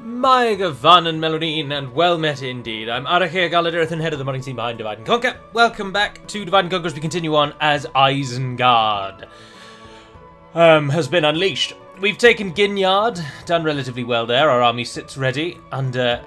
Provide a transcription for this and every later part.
My good fun and Melodine, and well met indeed. I'm Uruk-hai, head of the modding team behind Divide and Conquer. Welcome back to Divide and Conquer as we continue on as Isengard has been unleashed. We've taken Ginyard, done relatively well there. Our army sits ready under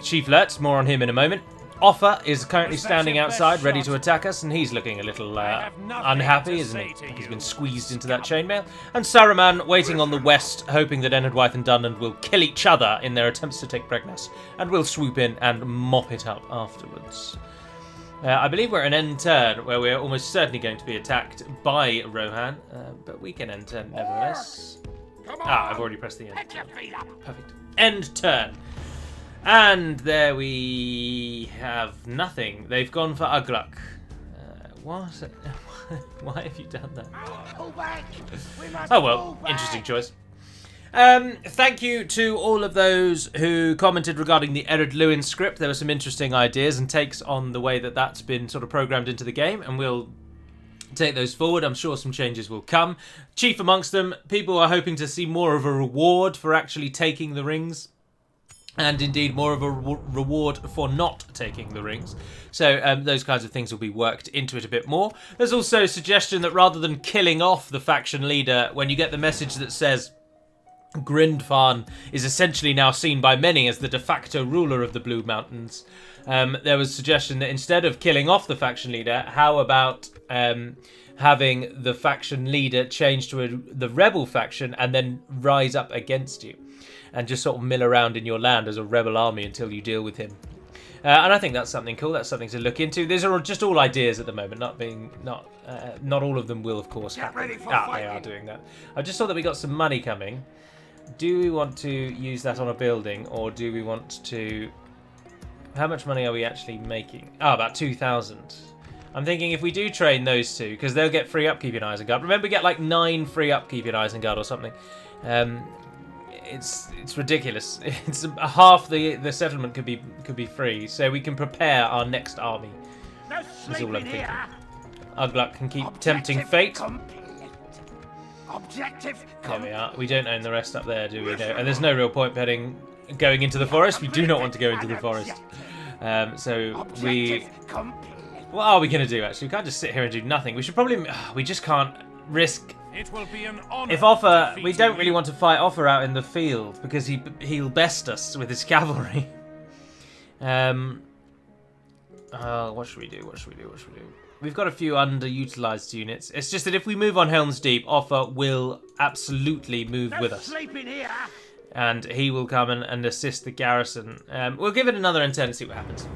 Chief Lurtz, more on him in a moment. Offa is currently standing outside, ready to attack us, and he's looking a little unhappy, isn't he? He's been squeezed into that chainmail. And Saruman waiting on the west, hoping that Enedwaith and Dunland will kill each other in their attempts to take Bregnas, and we'll swoop in and mop it up afterwards. I believe we're at an end turn, where we're almost certainly going to be attacked by Rohan, but we can end turn nevertheless. I've already pressed the end turn. Perfect. End turn. And there we have nothing. They've gone for Ugluk. What? Why have you done that? Oh well, interesting choice. Thank you to all of those who commented regarding the Ered Luin script. There were some interesting ideas and takes on the way that that's been sort of programmed into the game, and we'll take those forward. I'm sure some changes will come. Chief amongst them, people are hoping to see more of a reward for actually taking the rings. And indeed, more of a reward for not taking the rings. So those kinds of things will be worked into it a bit more. There's also a suggestion that rather than killing off the faction leader, when you get the message that says Grindfarn is essentially now seen by many as the de facto ruler of the Blue Mountains, there was a suggestion that instead of killing off the faction leader, how about having the faction leader change to the rebel faction and then rise up against you? And just sort of mill around in your land as a rebel army until you deal with him. And I think that's something cool. That's something to look into. These are just all ideas at the moment. Not all of them will, of course, happen. They are doing that. I just saw that we got some money coming. Do we want to use that on a building, or do we want to? How much money are we actually making? About 2,000. I'm thinking if we do train those two, because they'll get free upkeep in Isengard. Remember, we get like 9 free upkeep in Isengard or something. It's ridiculous. It's half the settlement could be free, so we can prepare our next army. That's all I'm thinking. Ugluk can keep tempting fate. There we are. We don't own the rest up there, do we? No. And there's no real point going into the forest. We do not want to go into the forest. So we. What are we going to do? Actually, we can't just sit here and do nothing. We should probably. We just can't risk. It will be an honor. If Offa, we don't really want to fight Offa out in the field because he'll best us with his cavalry. What should we do? What should we do? We've got a few underutilized units. It's just that if we move on Helm's Deep, Offa will absolutely move with us. And he will come and assist the garrison. We'll give it another turn and see what happens.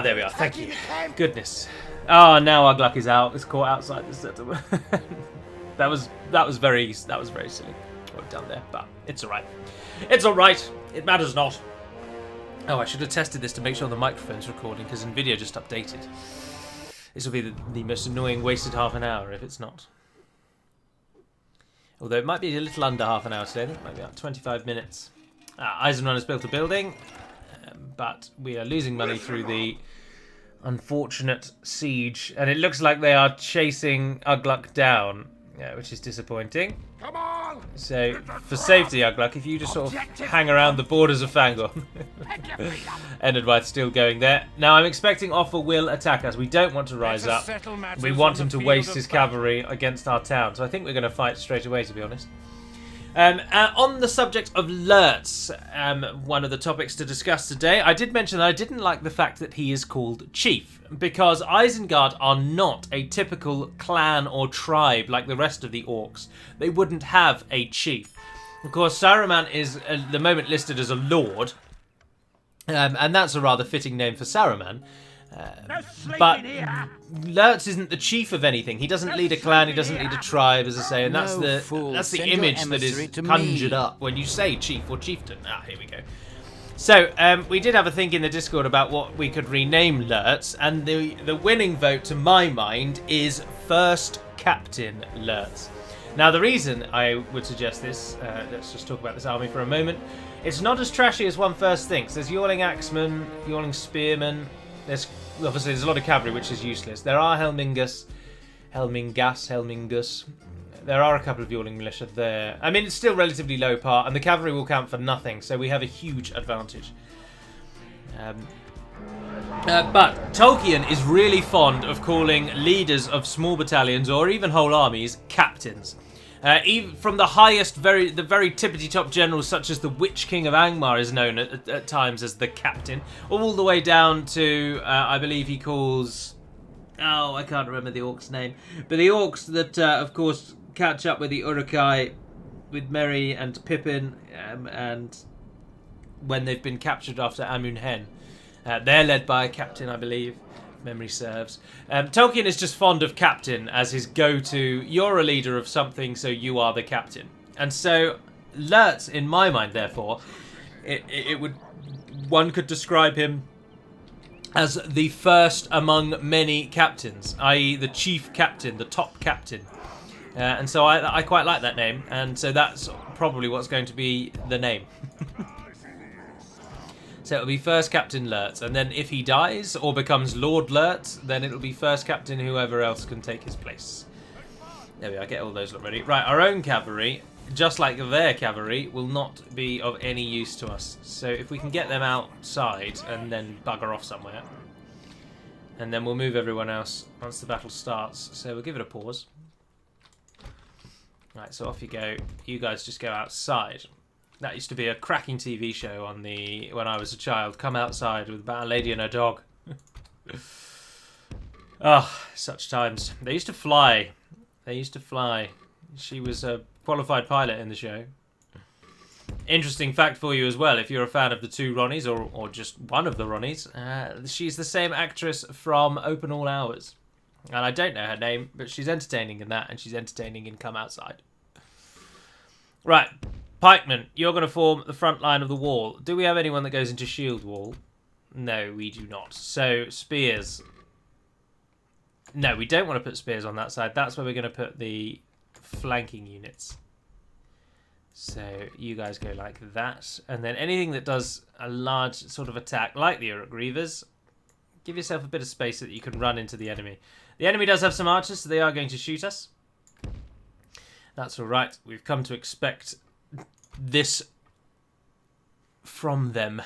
There we are. Thank you. Goodness. Now our Ugluk is out. It's caught outside the settlement. That was very silly what we've done there, but it's alright. It's alright. It matters not. I should have tested this to make sure the microphone's recording, because NVIDIA just updated. This will be the most annoying wasted half an hour if it's not. Although it might be a little under half an hour today. I think it might be about 25 minutes. Eisenrun has built a building, but we are losing money through the unfortunate siege, and it looks like they are chasing Ugluk down, which is disappointing. Come on! So, for safety, Ugluk, if you just sort of hang around the borders of Fangorn. Enedwaith's still going there. Now, I'm expecting Offa will attack us. We don't want to rise up. We want him to waste his cavalry against our town, so I think we're going to fight straight away, to be honest. On the subject of Lurtz, one of the topics to discuss today, I did mention that I didn't like the fact that he is called Chief, because Isengard are not a typical clan or tribe like the rest of the orcs. They wouldn't have a chief. Of course, Saruman is at the moment listed as a lord, and that's a rather fitting name for Saruman. But Lurtz isn't the chief of anything. He doesn't lead a clan, he doesn't lead a tribe, as I say, and that's the image that is conjured up when you say chief or chieftain. Here we go. So, we did have a think in the Discord about what we could rename Lurtz, and the winning vote, to my mind, is First Captain Lurtz. Now, the reason I would suggest this, let's just talk about this army for a moment. It's not as trashy as one first thinks. There's Yawling Axemen, Yawling Spearmen. There's a lot of cavalry, which is useless. There are Helmingus, There are a couple of Yawling Militia there. I mean, it's still relatively low part, and the cavalry will count for nothing, so we have a huge advantage. But Tolkien is really fond of calling leaders of small battalions, or even whole armies, captains. Even from the highest, the very tippity-top generals, such as the Witch King of Angmar is known at times as the captain, all the way down to, I believe he calls... Oh, I can't remember the orc's name. But the orcs that, of course, catch up with the Uruk-hai, with Merry and Pippin, and when they've been captured after Amun-Hen. They're led by a captain, I believe. Memory serves. Tolkien is just fond of captain as his go-to. You're a leader of something, so you are the captain. And so Lurtz, in my mind, therefore, one could describe him as the first among many captains, i.e. the chief captain, the top captain. And so I quite like that name, and so that's probably what's going to be the name. So it'll be First Captain Lurtz, and then if he dies or becomes Lord Lurtz, then it'll be First Captain whoever else can take his place. There we are, get all those look ready. Right, our own cavalry, just like their cavalry, will not be of any use to us. So if we can get them outside and then bugger off somewhere, and then we'll move everyone else once the battle starts. So we'll give it a pause. Right, so off you go. You guys just go outside. That used to be a cracking TV show on when I was a child. Come outside with about a lady and a dog. Oh, such times. They used to fly. They used to fly. She was a qualified pilot in the show. Interesting fact for you as well, if you're a fan of the two Ronnies, or just one of the Ronnies, she's the same actress from Open All Hours. And I don't know her name, but she's entertaining in that, and she's entertaining in Come Outside. Right. Pikemen, you're going to form the front line of the wall. Do we have anyone that goes into shield wall? No, we do not. So, spears. No, we don't want to put spears on that side. That's where we're going to put the flanking units. So, you guys go like that. And then anything that does a large sort of attack, like the Uruk-Grievers, give yourself a bit of space so that you can run into the enemy. The enemy does have some archers, so they are going to shoot us. That's all right. We've come to expect this from them.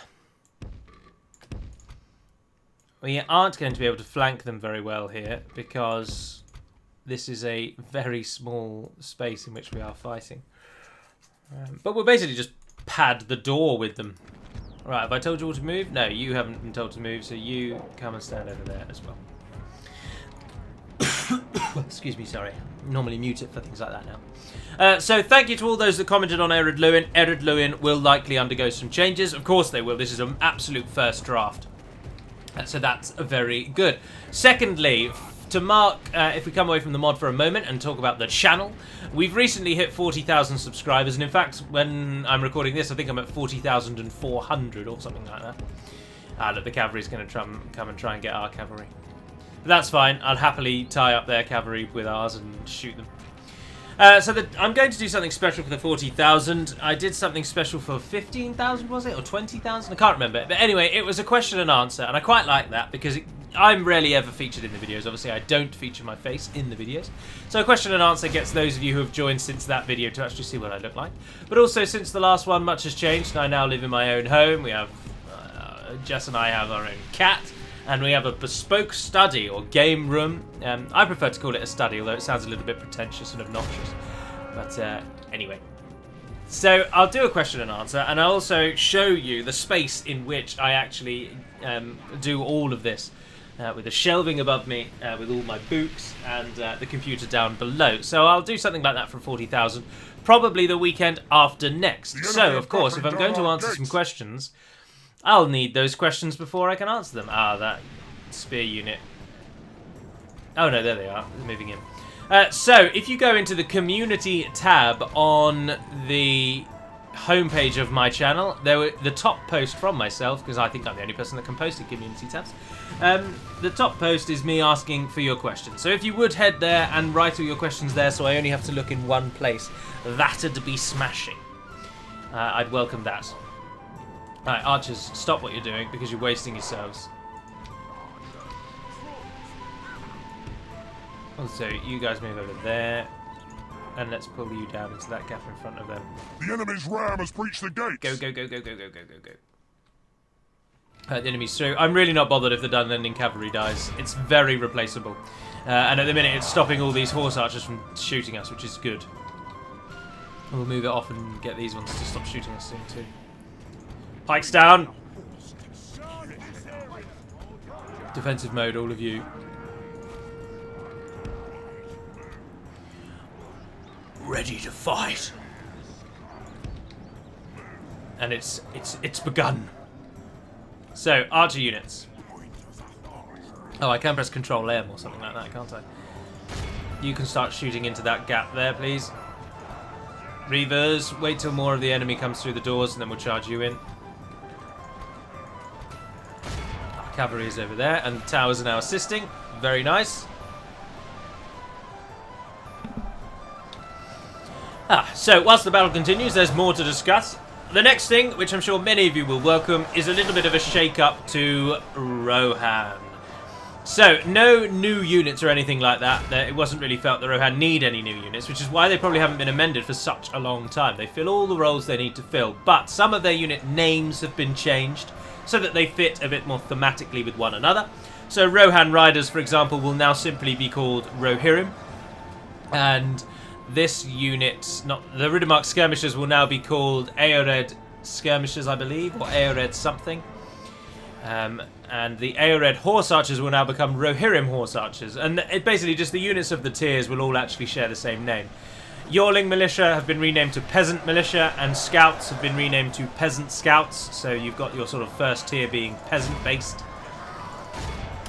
We aren't going to be able to flank them very well here because this is a very small space in which we are fighting. But we'll basically just pad the door with them. Right, have I told you all to move? No, you haven't been told to move, so you come and stand over there as well. Excuse me, sorry. Normally mute it for things like that now. So thank you to all those that commented on Ered Luin. Ered Luin will likely undergo some changes. Of course they will. This is an absolute first draft. So that's very good. Secondly, to mark, if we come away from the mod for a moment and talk about the channel, we've recently hit 40,000 subscribers. And in fact, when I'm recording this, I think I'm at 40,400 or something like that. Look, the cavalry's going to come and try and get our cavalry. But that's fine. I'll happily tie up their cavalry with ours and shoot them. I'm going to do something special for the 40,000. I did something special for 15,000, was it? Or 20,000? I can't remember. But anyway, it was a question and answer. And I quite like that because I'm rarely ever featured in the videos. Obviously, I don't feature my face in the videos. So a question and answer gets those of you who have joined since that video to actually see what I look like. But also, since the last one, much has changed. I now live in my own home. We have... Jess and I have our own cat. And we have a bespoke study or game room. I prefer to call it a study, although it sounds a little bit pretentious and obnoxious. But anyway. So I'll do a question and answer, and I'll also show you the space in which I actually do all of this. With the shelving above me, with all my books, and the computer down below. So I'll do something like that for 40,000, probably the weekend after next. So, of course, if I'm going to answer some questions... I'll need those questions before I can answer them. That spear unit. Oh no, there they are. They're moving in. So, if you go into the community tab on the homepage of my channel, the top post from myself, because I think I'm the only person that can post in community tabs. The top post is me asking for your questions. So if you would head there and write all your questions there, so I only have to look in one place, that'd be smashing. I'd welcome that. Right, archers, stop what you're doing because you're wasting yourselves. Also, you guys move over there. and let's pull you down into that gap in front of them. The enemy's ram has breached the gate. Go, go, go, go, go, go, go, go, go. The enemy's through. I'm really not bothered if the Dunlending cavalry dies. It's very replaceable. And at the minute, it's stopping all these horse archers from shooting us, which is good. We'll move it off and get these ones to stop shooting us soon, too. Pikes down! Defensive mode, all of you. Ready to fight. And it's begun. So, archer units. Oh, I can press Control M or something like that, can't I? You can start shooting into that gap there, please. Reavers, wait till more of the enemy comes through the doors and then we'll charge you in. Our cavalry is over there and the towers are now assisting. Very nice. So whilst the battle continues, there's more to discuss. The next thing, which I'm sure many of you will welcome, is a little bit of a shake-up to Rohan. So, no new units or anything like that. It wasn't really felt that Rohan need any new units, which is why they probably haven't been amended for such a long time. They fill all the roles they need to fill, but some of their unit names have been changed so that they fit a bit more thematically with one another. So, Rohan Riders, for example, will now simply be called Rohirrim, and this unit, the Riddermark Skirmishers, will now be called Aored Skirmishers, I believe, or Aored something. And the Aored Horse Archers will now become Rohirrim Horse Archers. And it basically just the units of the tiers will all actually share the same name. Yorling Militia have been renamed to Peasant Militia, and Scouts have been renamed to Peasant Scouts. So you've got your sort of first tier being peasant-based.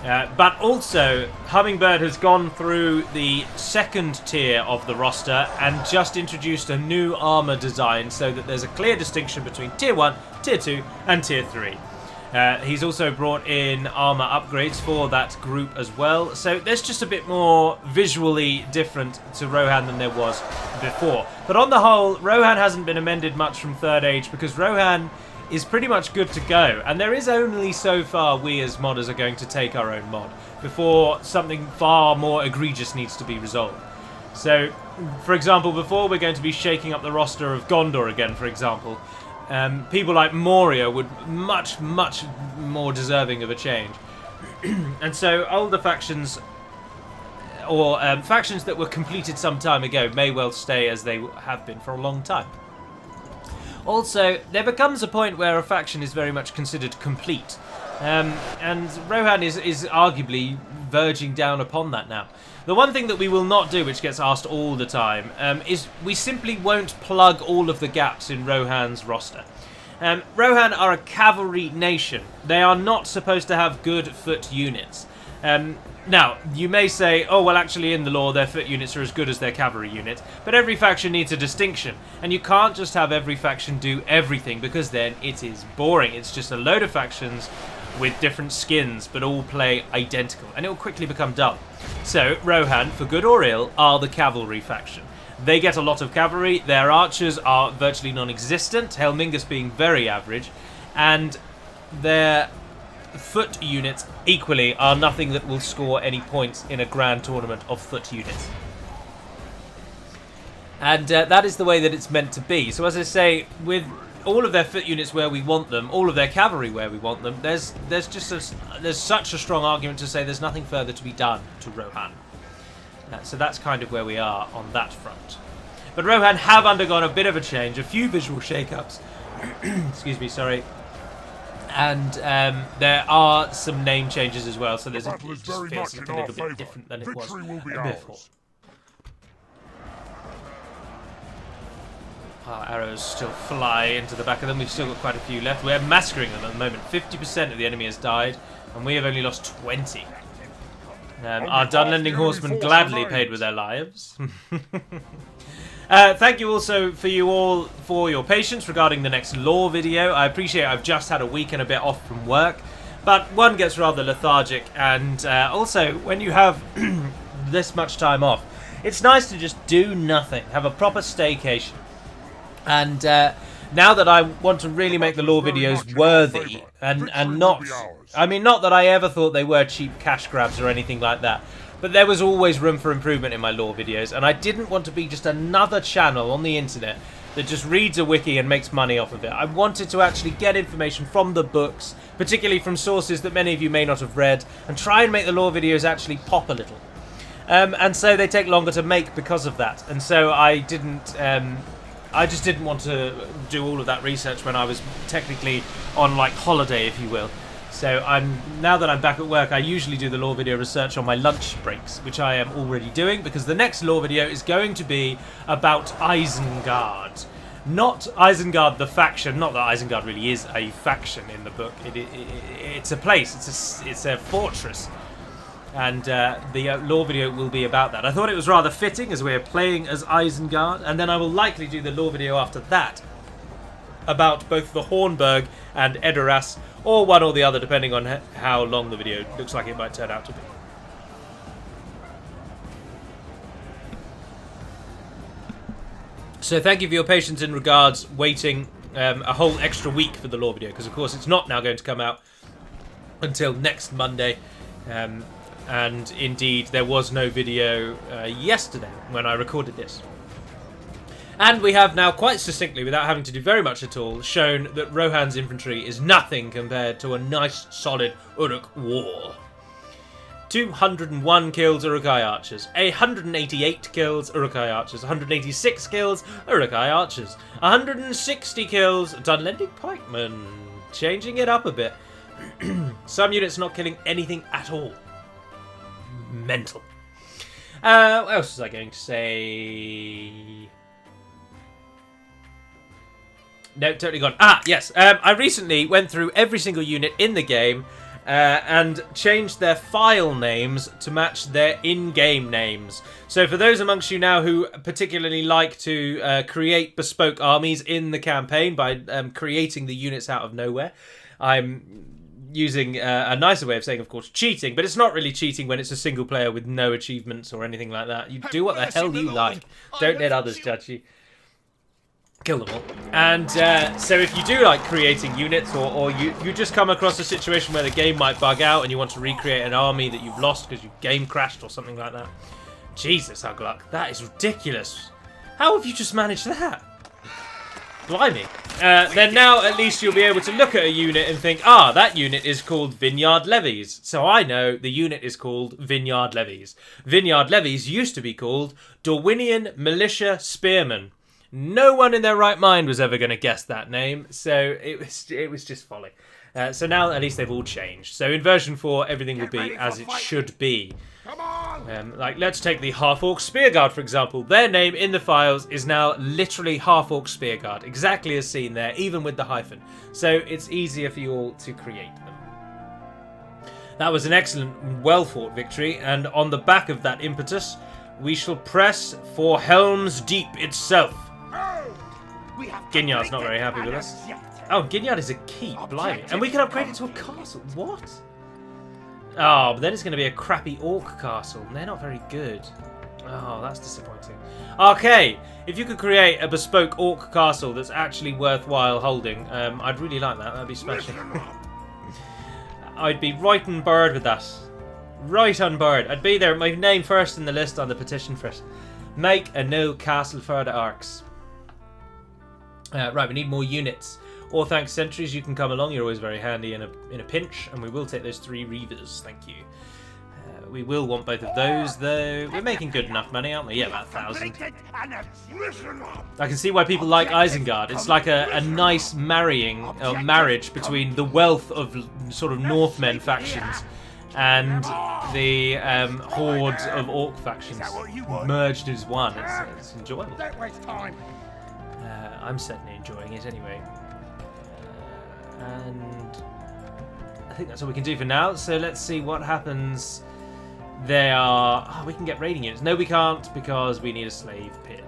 But also, Hummingbird has gone through the second tier of the roster and just introduced a new armor design so that there's a clear distinction between Tier 1, Tier 2 and Tier 3. He's also brought in armor upgrades for that group as well. So there's just a bit more visually different to Rohan than there was before. But on the whole, Rohan hasn't been amended much from Third Age because Rohan is pretty much good to go. And there is only so far we as modders are going to take our own mod before something far more egregious needs to be resolved. So, for example, before we're going to be shaking up the roster of Gondor again, for example, people like Moria would much more deserving of a change. And so older factions, or factions that were completed some time ago, may well stay as they have been for a long time. Also, there becomes a point where a faction is very much considered complete. And Rohan is arguably verging down upon that now. The one thing that we will not do, which gets asked all the time, is we simply won't plug all of the gaps in Rohan's roster. Rohan are a cavalry nation. They are not supposed to have good foot units. Now, you may say, oh, well, actually, in the lore, their foot units are as good as their cavalry units, but every faction needs a distinction, and you can't just have every faction do everything, because then it is boring. It's just a load of factions with different skins, but all play identical, and it will quickly become dull. So, Rohan, for good or ill, are the cavalry faction. They get a lot of cavalry, their archers are virtually non-existent, Helmingus being very average, and their foot units equally are nothing that will score any points in a grand tournament of foot units. And that is the way that it's meant to be. So as I say, with all of their foot units where we want them, all of their cavalry where we want them, there's such a strong argument to say there's nothing further to be done to Rohan. So that's kind of where we are on that front. But Rohan have undergone a bit of a change, a few visual shake-ups. Excuse me, sorry. And there are some name changes as well, so it just feels like a little bit different than it was before. Our arrows still fly into the back of them. We've still got quite a few left. We're massacring them at the moment. 50% of the enemy has died, and we have only lost 20. Our Dunlending horsemen gladly paid with their lives. Thank you also for your patience regarding the next lore video. I appreciate I've just had a week and a bit off from work, but one gets rather lethargic, and also when you have this much time off, it's nice to just do nothing, have a proper staycation. And now that I want to really make the lore videos worthy, and not, I mean, not that I ever thought they were cheap cash grabs or anything like that, But there was always room for improvement in my lore videos, and I didn't want to be just another channel on the internet that just reads a wiki and makes money off of it. I wanted to actually get information from the books, particularly from sources that many of you may not have read, and try and make the lore videos actually pop a little. And so they take longer to make because of that. And so I just didn't want to do all of that research when I was technically on like holiday, if you will. So now that I'm back at work, I usually do the lore video research on my lunch breaks, which I am already doing, because the next lore video is going to be about Isengard. Not Isengard the faction, not that Isengard really is a faction in the book. It's a place, it's a fortress. And the lore video will be about that. I thought it was rather fitting as we're playing as Isengard, and then I will likely do the lore video after that about both the Hornburg and Edoras, or one or the other, depending on how long the video looks like it might turn out to be. So thank you for your patience in regards waiting a whole extra week for the lore video, because of course it's not now going to come out until next Monday. And indeed, there was no video yesterday when I recorded this. And we have now, quite succinctly, without having to do very much at all, shown that Rohan's infantry is nothing compared to a nice, solid Uruk wall. 201 kills Uruk-hai archers, 188 kills Uruk-hai archers, 186 kills Uruk-hai archers, 160 kills Dunlending pikemen, changing it up a bit. Some units not killing anything at all. Mental. What else was I going to say? No, totally gone. Ah, yes. I recently went through every single unit in the game and changed their file names to match their in-game names. So for those amongst you now who particularly like to create bespoke armies in the campaign by creating the units out of nowhere, I'm using a nicer way of saying, of course, cheating, but it's not really cheating when it's a single player with no achievements or anything like that. You do what the hell you like. Don't let others judge you. Kill them all. And so if you do like creating units, or you just come across a situation where the game might bug out and you want to recreate an army that you've lost because your game crashed or something like that. Jesus, Ugluck, that is ridiculous. How have you just managed that? Blimey. Then now at least you'll be able to look at a unit and think, ah, that unit is called Vineyard Levies. So I know the unit is called Vineyard Levies. Vineyard Levies used to be called Dorwinian Militia Spearmen. No one in their right mind was ever going to guess that name, so it was just folly. So now at least they've all changed. So in version 4, everything will be as it should be. Come on! Like, let's take the Half-Orc Spearguard, for example. Their name in the files is now literally Half-Orc Spearguard, exactly as seen there, even with the hyphen. So it's easier for you all to create them. That was an excellent, well-fought victory, and on the back of that impetus, we shall press for Helm's Deep itself. Ginyard's not very happy with us. Oh, Ginyard is a keep, blimey. And we can upgrade it to a castle. What? Oh, but then it's going to be a crappy orc castle. They're not very good. Oh, that's disappointing. Okay, if you could create a bespoke orc castle that's actually worthwhile holding, I'd really like that. That'd be smashing. I'd be right on board with that. Right on board. I'd be there. My name first in the list on the petition for it. Make a new castle for the orcs. Right, we need more units. Or thanks sentries, you can come along. You're always very handy in a pinch, and we will take those 3 reavers. Thank you. We will want both of those, though. We're making good enough money, aren't we? Yeah, about 1,000. I can see why people like Isengard. It's like a nice marriage between the wealth of sort of Northmen factions and the hordes of Orc factions merged as one. It's enjoyable. I'm certainly enjoying it anyway. And I think that's all we can do for now. So let's see what happens. There are... Oh, we can get raiding units. No, we can't, because we need a slave pit.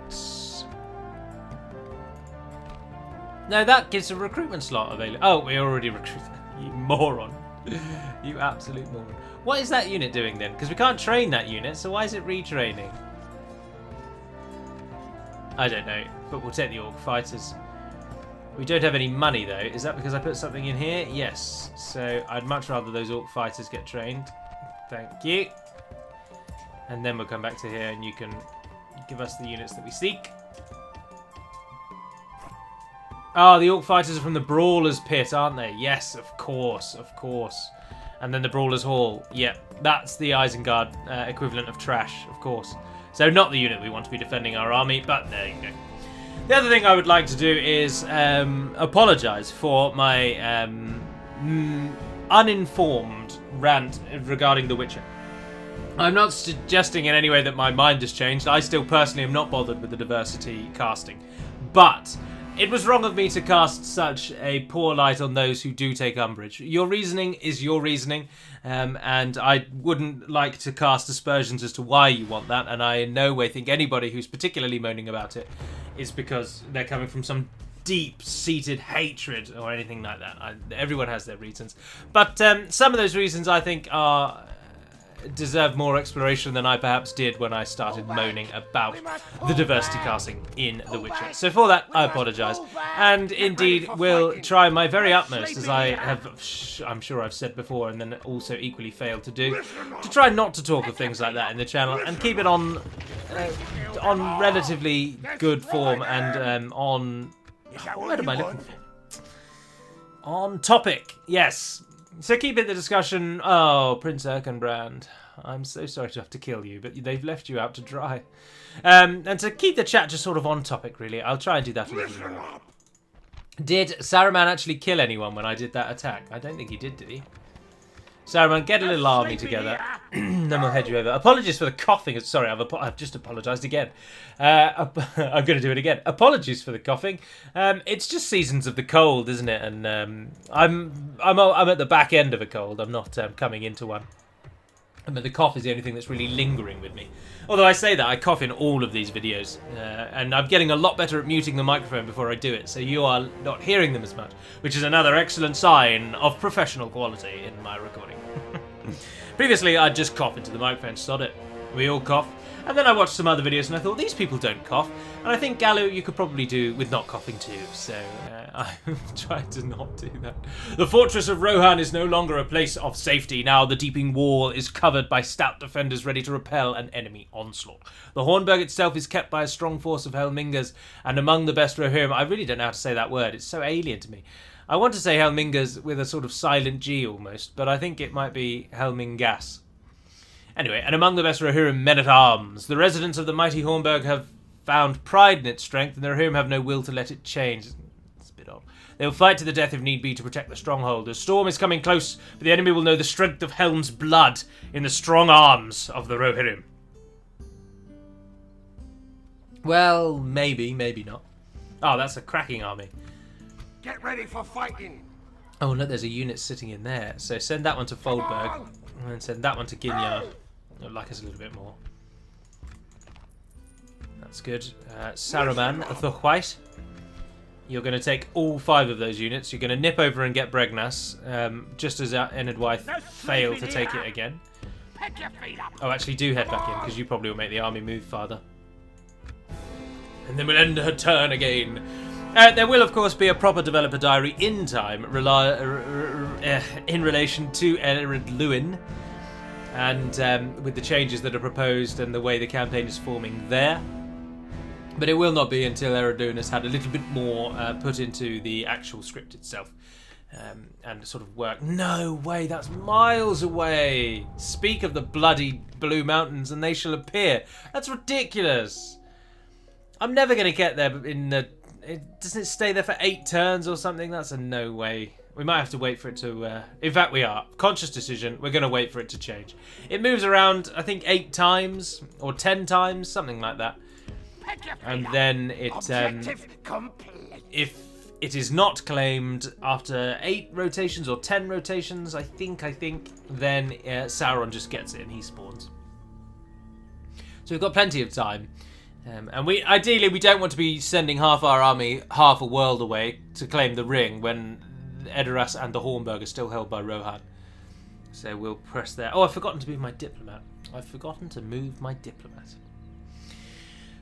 No, that gives a recruitment slot available. Oh, we already recruited. You moron. You absolute moron. What is that unit doing then? Because we can't train that unit, so why is it retraining? I don't know, but we'll take the Orc fighters. We don't have any money though. Is that because I put something in here? Yes. So I'd much rather those Orc fighters get trained. Thank you. And then we'll come back to here and you can give us the units that we seek. Ah, the Orc Fighters are from the Brawler's Pit, aren't they? Yes, of course, of course. And then the Brawler's Hall. Yep, that's the Isengard equivalent of trash, of course. So not the unit we want to be defending our army, but there you go. The other thing I would like to do is apologise for my uninformed rant regarding The Witcher. I'm not suggesting in any way that my mind has changed. I still personally am not bothered with the diversity casting. But it was wrong of me to cast such a poor light on those who do take umbrage. Your reasoning is your reasoning, and I wouldn't like to cast aspersions as to why you want that, and I in no way think anybody who's particularly moaning about it is because they're coming from some deep-seated hatred or anything like that. Everyone has their reasons. But some of those reasons I think are deserve more exploration than I perhaps did when I started moaning about the diversity casting in The Witcher. So for that, I apologise, and indeed will try my very utmost, as I have, I'm sure I've said before, and then also equally failed to do, to try not to talk of things like that in the channel and keep it on relatively good form and on. What am I looking for? On topic, yes. So keep it the discussion. Oh, Prince Erkenbrand, I'm so sorry to have to kill you, but they've left you out to dry. And to keep the chat just sort of on topic, really, I'll try and do that a little more. Did Saruman actually kill anyone when I did that attack? I don't think he did he? Saruman, get a little army together, then we'll head you over. Apologies for the coughing. Sorry, I've just apologised again. I'm going to do it again. Apologies for the coughing. It's just seasons of the cold, isn't it? And I'm at the back end of a cold. I'm not coming into one. But the cough is the only thing that's really lingering with me. Although I say that, I cough in all of these videos. And I'm getting a lot better at muting the microphone before I do it, so you are not hearing them as much, which is another excellent sign of professional quality in my recording. Previously, I'd just cough into the microphone, sod it. We all cough. And then I watched some other videos and I thought, these people don't cough. And I think, Galu, you could probably do with not coughing too. So I've tried to not do that. The fortress of Rohan is no longer a place of safety. Now the deeping wall is covered by stout defenders ready to repel an enemy onslaught. The Hornburg itself is kept by a strong force of Helmingers. And among the best Rohirrim, I really don't know how to say that word. It's so alien to me. I want to say Helmingers with a sort of silent G almost, but I think it might be Helmingas. Anyway, and among the best Rohirrim men-at-arms, the residents of the mighty Hornburg have found pride in its strength, and the Rohirrim have no will to let it change. It's a bit odd. They will fight to the death if need be to protect the stronghold. The storm is coming close, but the enemy will know the strength of Helm's blood in the strong arms of the Rohirrim. Well, maybe, maybe not. Oh, that's a cracking army. Get ready for fighting. Oh, look, there's a unit sitting in there. So send that one to Foldberg, and then send that one to Ginyard. I'd like us a little bit more. That's good. Saruman of the White. You're going to take all 5 of those units. You're going to nip over and get Bregnas, just as Enedwythe failed to take it again. Oh, actually, do head back in, because you probably will make the army move farther. And then we'll end her turn again. There will, of course, be a proper developer diary in time in relation to Ered Luin, and with the changes that are proposed and the way the campaign is forming there. But it will not be until Ered Luin has had a little bit more put into the actual script itself, and sort of work. No way, that's miles away. Speak of the bloody Blue Mountains and they shall appear. That's ridiculous. I'm never going to get there in the... Doesn't it stay there for 8 turns or something? That's a no way. We might have to wait for it to... In fact, we are. Conscious decision. We're going to wait for it to change. It moves around, I think, 8 times or 10 times, something like that. And then it... if it is not claimed after 8 rotations or 10 rotations, I think, then Sauron just gets it and he spawns. So we've got plenty of time. And ideally we don't want to be sending half our army half a world away to claim the ring when Edoras and the Hornburg are still held by Rohan. So we'll press there. Oh, I've forgotten to move my diplomat.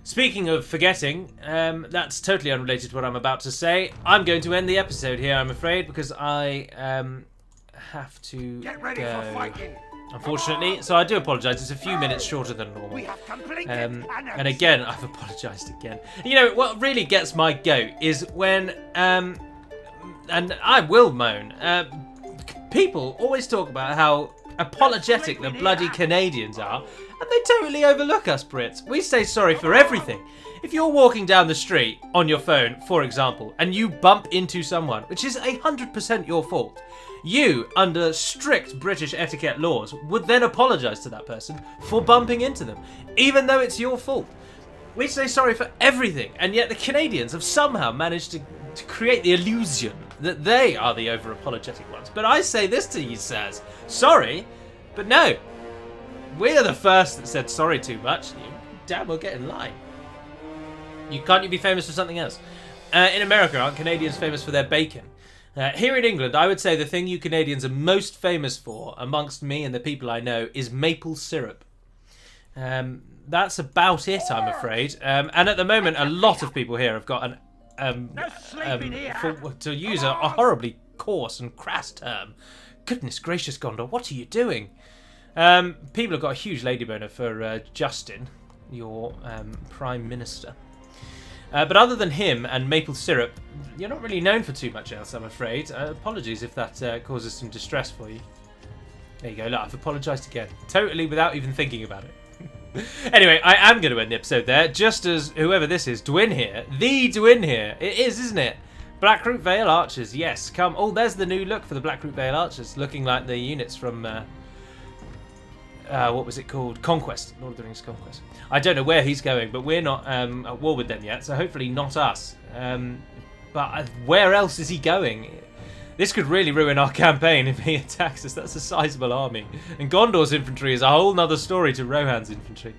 Speaking of forgetting, that's totally unrelated to what I'm about to say. I'm going to end the episode here, I'm afraid, because I have to Get ready for fighting. unfortunately. So I do apologise. It's a few minutes shorter than normal. We have completed And again, I've apologised again. You know, what really gets my goat is when, and I will moan, people always talk about how apologetic the bloody Canadians are, and they totally overlook us Brits. We say sorry for everything. If you're walking down the street on your phone, for example, and you bump into someone, which is 100% your fault, you, under strict British etiquette laws, would then apologise to that person for bumping into them, even though it's your fault. We say sorry for everything, and yet the Canadians have somehow managed to create the illusion that they are the over-apologetic ones. But I say this to you, sirs. Sorry, but no. We're the first that said sorry too much. You damn well get in line. Can't you be famous for something else? In America, aren't Canadians famous for their bacon? Here in England, I would say the thing you Canadians are most famous for, amongst me and the people I know, is maple syrup. That's about it, I'm afraid. And at the moment, a lot of people here have got to use a horribly coarse and crass term. Goodness gracious, Gondor, what are you doing? People have got a huge lady boner for Justin, your Prime Minister. But other than him and maple syrup, you're not really known for too much else, I'm afraid. Apologies if that causes some distress for you. There you go, look, I've apologised again. Totally without even thinking about it. Anyway, I am going to end the episode there, just as whoever this is, Dwin here. The Dwin here. It is, isn't it? Blackroot Vale Archers, yes. Come. Oh, there's the new look for the Blackroot Vale Archers, looking like the units from... what was it called? Conquest. Lord of the Rings Conquest. I don't know where he's going, but we're not at war with them yet, so hopefully not us. But where else is he going? This could really ruin our campaign if he attacks us. That's a sizable army. And Gondor's infantry is a whole nother story to Rohan's infantry.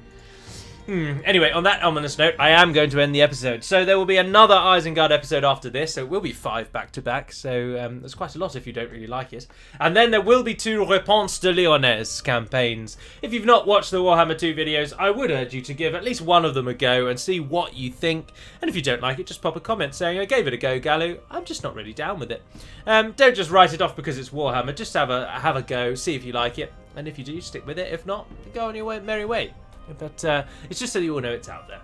Anyway, on that ominous note, I am going to end the episode. So there will be another Isengard episode after this. So it will be 5 back-to-back. So there's quite a lot if you don't really like it. And then there will be 2 Réponse de Lyonnaise campaigns. If you've not watched the Warhammer 2 videos, I would urge you to give at least one of them a go and see what you think. And if you don't like it, just pop a comment saying, I gave it a go, Galu. I'm just not really down with it. Don't just write it off because it's Warhammer. Just have a go, see if you like it. And if you do, stick with it. If not, go on your merry way. But it's just so you all know it's out there.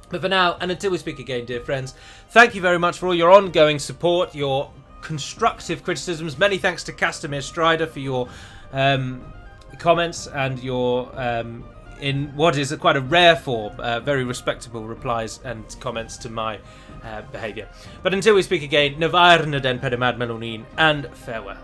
But for now, and until we speak again, dear friends, thank you very much for all your ongoing support, your constructive criticisms. Many thanks to Castamir Strider for your comments and your, in what is quite a rare form, very respectable replies and comments to my behaviour. But until we speak again, Navarne den Pedemad Melonin, and farewell.